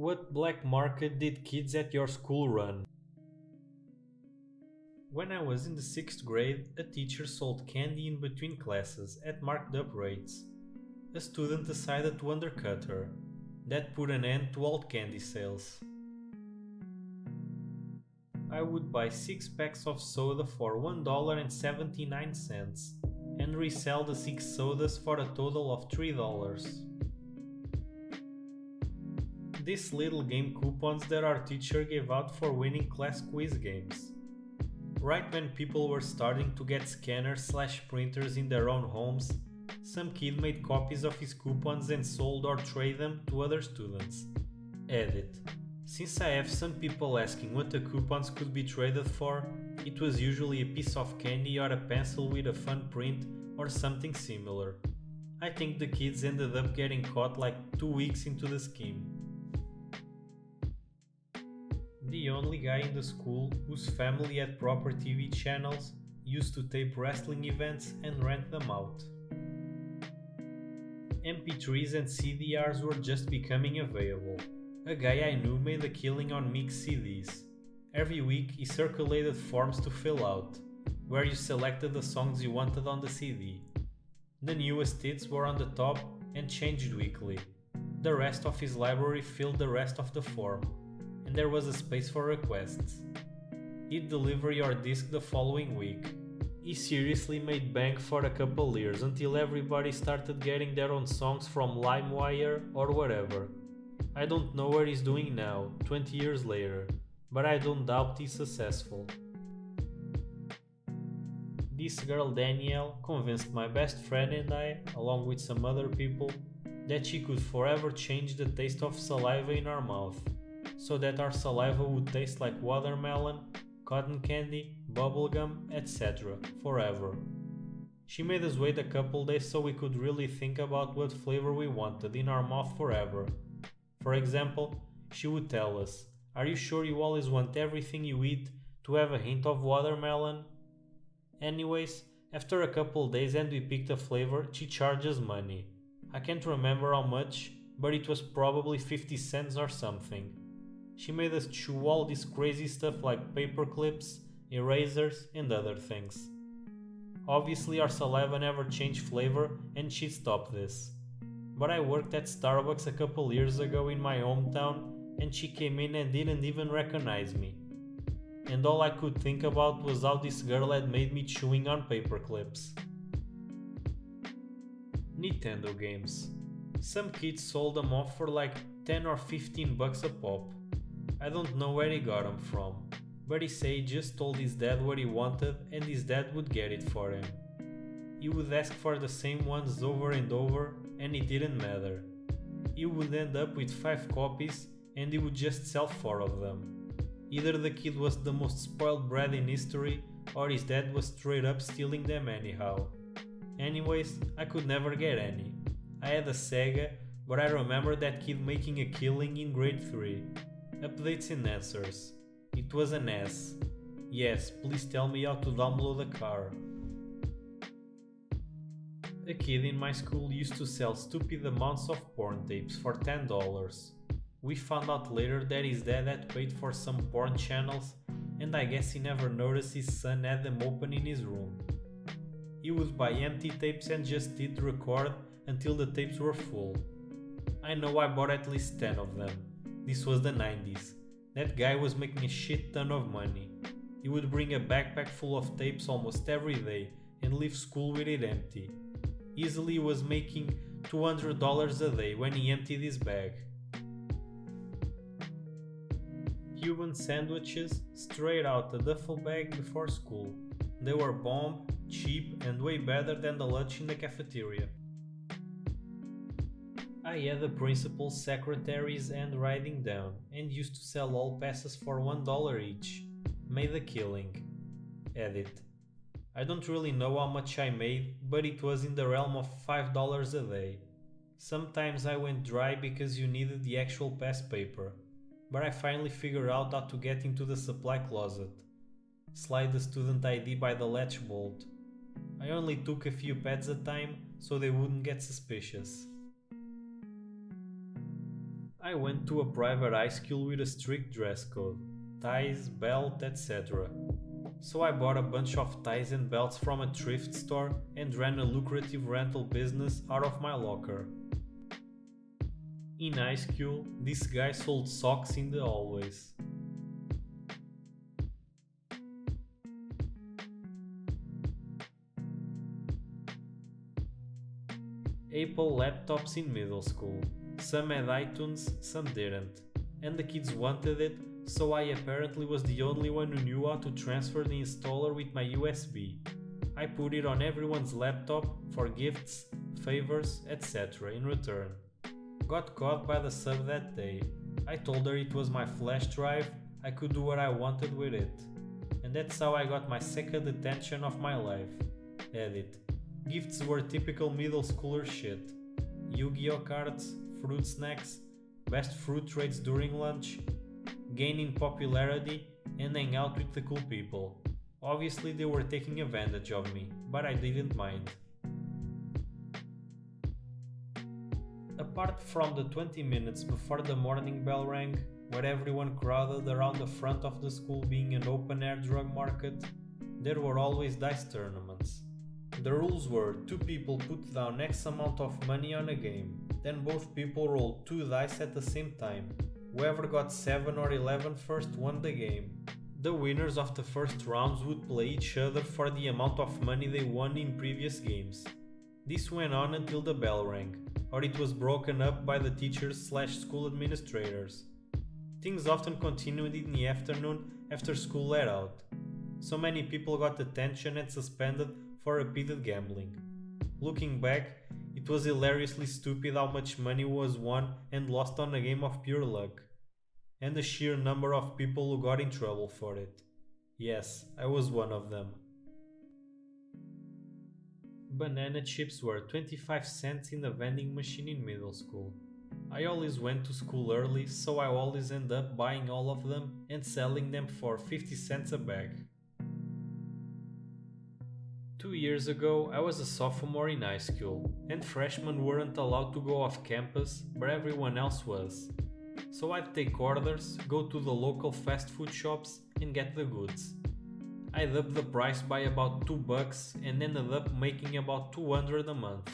What black market did kids at your school run? When I was in the 6th grade, a teacher sold candy in between classes at marked up rates. A student decided to undercut her. That put an end to all candy sales. I would buy 6 packs of soda for $1.79 and resell the 6 sodas for a total of $3. These little game coupons that our teacher gave out for winning class quiz games. Right when people were starting to get scanners/printers in their own homes, some kid made copies of his coupons and sold or traded them to other students. Edit. Since I have some people asking what the coupons could be traded for, it was usually a piece of candy or a pencil with a fun print or something similar. I think the kids ended up getting caught like 2 weeks into the scheme. The only guy in the school whose family had proper TV channels used to tape wrestling events and rent them out. MP3s and CDRs were just becoming available. A guy I knew made a killing on mixed CDs. Every week he circulated forms to fill out, where you selected the songs you wanted on the CD. The newest hits were on the top and changed weekly. The rest of his library filled the rest of the form, and there was a space for requests. He'd deliver your disc the following week. He seriously made bank for a couple years until everybody started getting their own songs from LimeWire or whatever. I don't know what he's doing now, 20 years later, but I don't doubt he's successful. This girl Danielle convinced my best friend and I, along with some other people, that she could forever change the taste of saliva in our mouth, so that our saliva would taste like watermelon, cotton candy, bubblegum, etc. forever. She made us wait a couple days so we could really think about what flavor we wanted in our mouth forever. For example, she would tell us, "Are you sure you always want everything you eat to have a hint of watermelon?" Anyways, after a couple days and we picked a flavor, she charges money. I can't remember how much, but it was probably 50 cents or something. She made us chew all this crazy stuff like paper clips, erasers, and other things. Obviously our saliva never changed flavor and she stopped this. But I worked at Starbucks a couple years ago in my hometown and she came in and didn't even recognize me. And all I could think about was how this girl had made me chewing on paper clips. Nintendo games. Some kids sold them off for like 10 or 15 bucks a pop. I don't know where he got them from, but he said he just told his dad what he wanted and his dad would get it for him. He would ask for the same ones over and over and it didn't matter. He would end up with 5 copies and he would just sell 4 of them. Either the kid was the most spoiled brat in history or his dad was straight up stealing them anyhow. Anyways, I could never get any. I had a Sega, but I remember that kid making a killing in grade 3. Updates and answers. It was an S. Yes, please tell me how to download a car. A kid in my school used to sell stupid amounts of porn tapes for $10. We found out later that his dad had paid for some porn channels and I guess he never noticed his son had them open in his room. He would buy empty tapes and just hit record until the tapes were full. I know I bought at least 10 of them. This was the 90s. That guy was making a shit ton of money. He would bring a backpack full of tapes almost every day and leave school with it empty. Easily he was making $200 a day when he emptied his bag. Cuban sandwiches straight out the duffel bag before school. They were bomb, cheap and way better than the lunch in the cafeteria. I had the principal's secretary's handwriting down and used to sell all passes for $1 each. Made a killing. Edit. I don't really know how much I made, but it was in the realm of $5 a day. Sometimes I went dry because you needed the actual pass paper, but I finally figured out how to get into the supply closet. Slide the student ID by the latch bolt. I only took a few pads at a time so they wouldn't get suspicious. I went to a private high school with a strict dress code, ties, belt, etc. So I bought a bunch of ties and belts from a thrift store and ran a lucrative rental business out of my locker. In high school, this guy sold socks in the hallways. Apple laptops in middle school. Some had iTunes, some didn't. And the kids wanted it, so I apparently was the only one who knew how to transfer the installer with my USB. I put it on everyone's laptop for gifts, favors, etc. in return. Got caught by the sub that day. I told her it was my flash drive, I could do what I wanted with it. And that's how I got my second attention of my life. Edit. Gifts were typical middle schooler shit. Yu-Gi-Oh cards, fruit snacks, best fruit trades during lunch, gaining popularity, and hang out with the cool people. Obviously they were taking advantage of me, but I didn't mind. Apart from the 20 minutes before the morning bell rang, where everyone crowded around the front of the school being an open-air drug market, there were always dice tournaments. The rules were 2 people put down X amount of money on a game, then both people rolled 2 dice at the same time. Whoever got 7 or 11 first won the game. The winners of the first rounds would play each other for the amount of money they won in previous games. This went on until the bell rang, or it was broken up by the teachers/school administrators. Things often continued in the afternoon after school let out. So many people got detention and suspended for repeated gambling. Looking back, it was hilariously stupid how much money was won and lost on a game of pure luck. And the sheer number of people who got in trouble for it. Yes, I was one of them. Banana chips were 25 cents in a vending machine in middle school. I always went to school early, so I always end up buying all of them and selling them for 50 cents a bag. 2 years ago, I was a sophomore in high school, and freshmen weren't allowed to go off campus, but everyone else was. So I'd take orders, go to the local fast food shops, and get the goods. I'd up the price by about $2 and ended up making about $200 a month.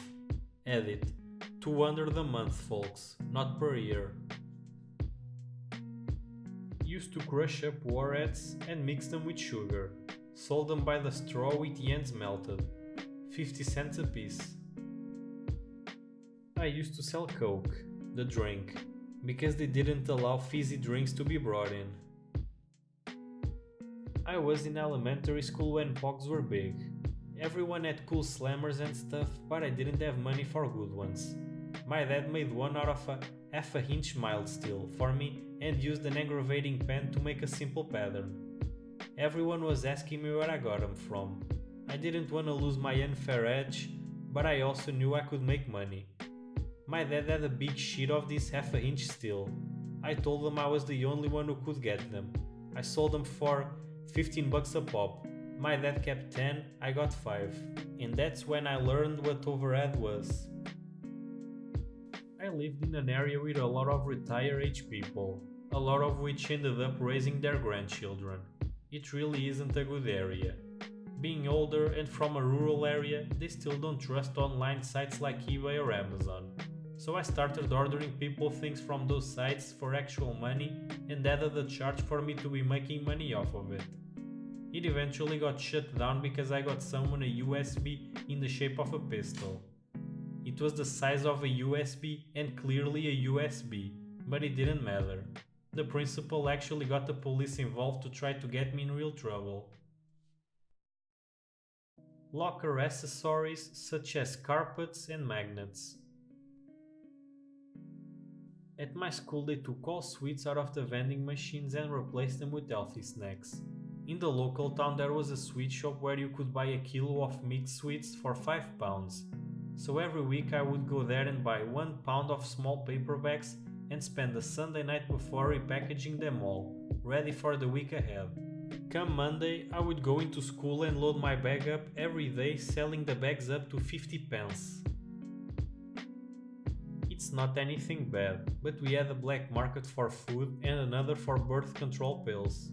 Edit. $200 a month, folks, not per year. Used to crush up warheads and mix them with sugar. Sold them by the straw with the ends melted. 50 cents a piece. I used to sell Coke, the drink, because they didn't allow fizzy drinks to be brought in. I was in elementary school when pogs were big. Everyone had cool slammers and stuff, but I didn't have money for good ones. My dad made one out of a half-inch mild steel for me and used an aggravating pen to make a simple pattern. Everyone was asking me where I got them from. I didn't want to lose my unfair edge, but I also knew I could make money. My dad had a big sheet of this half-inch steel. I told them I was the only one who could get them. I sold them for $15 a pop. My dad kept 10, I got 5. And that's when I learned what overhead was. I lived in an area with a lot of retired age people, a lot of which ended up raising their grandchildren. It really isn't a good area. Being older and from a rural area, they still don't trust online sites like eBay or Amazon. So I started ordering people things from those sites for actual money and added a charge for me to be making money off of it. It eventually got shut down because I got someone a USB in the shape of a pistol. It was the size of a USB and clearly a USB, but it didn't matter. The principal actually got the police involved to try to get me in real trouble. Locker accessories such as carpets and magnets. At my school they took all sweets out of the vending machines and replaced them with healthy snacks. In the local town there was a sweet shop where you could buy a kilo of mixed sweets for £5. So every week I would go there and buy 1 pound of small paper bags and spend the Sunday night before repackaging them all, ready for the week ahead. Come Monday, I would go into school and load my bag up every day, selling the bags up to 50 pence. It it's not anything bad, but we had a black market for food and another for birth control pills.